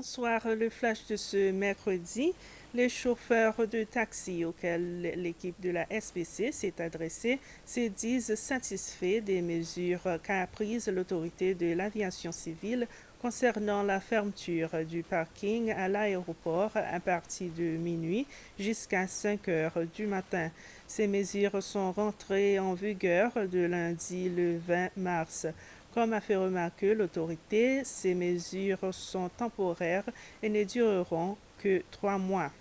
Bonsoir, le flash de ce mercredi. Les chauffeurs de taxi auxquels l'équipe de la SPC s'est adressée se disent satisfaits des mesures qu'a prises l'autorité de l'aviation civile concernant la fermeture du parking à l'aéroport à partir de minuit jusqu'à 5 heures du matin. Ces mesures sont rentrées en vigueur de lundi le 20 mars. Comme a fait remarquer l'autorité, ces mesures sont temporaires et ne dureront que 3 mois.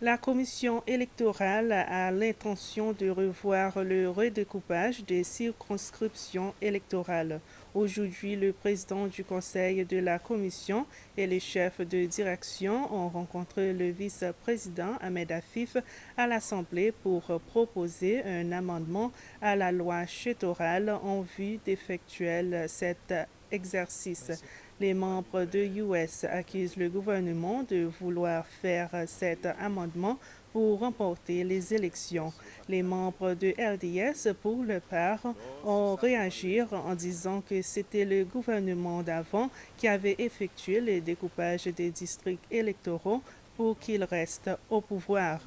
La commission électorale a l'intention de revoir le redécoupage des circonscriptions électorales. Aujourd'hui, le président du conseil de la commission et les chefs de direction ont rencontré le vice-président Ahmed Afif à l'Assemblée pour proposer un amendement à la loi électorale en vue d'effectuer cet exercice. Les membres de US accusent le gouvernement de vouloir faire cet amendement pour remporter les élections. Les membres de RDS, pour leur part, ont réagi en disant que c'était le gouvernement d'avant qui avait effectué le découpage des districts électoraux pour qu'il reste au pouvoir.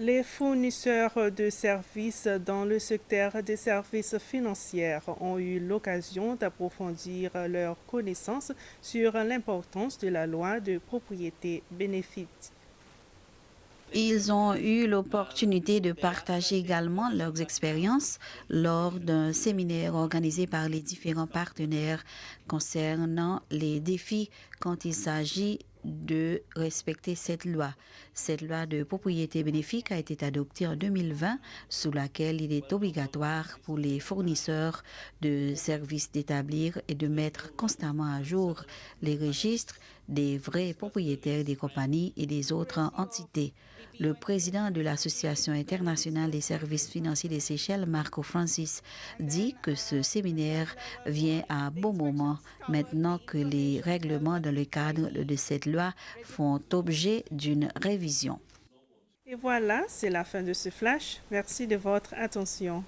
Les fournisseurs de services dans le secteur des services financiers ont eu l'occasion d'approfondir leurs connaissances sur l'importance de la loi de propriété bénéfique. Ils ont eu l'opportunité de partager également leurs expériences lors d'un séminaire organisé par les différents partenaires concernant les défis quand il s'agit de respecter cette loi. Cette loi de propriété bénéfique a été adoptée en 2020, sous laquelle il est obligatoire pour les fournisseurs de services d'établir et de mettre constamment à jour les registres des vrais propriétaires des compagnies et des autres entités. Le président de l'Association internationale des services financiers des Seychelles, Marco Francis, dit que ce séminaire vient à bon moment maintenant que les règlements dans le cadre de cette loi font objet d'une révision. Et voilà, c'est la fin de ce flash. Merci de votre attention.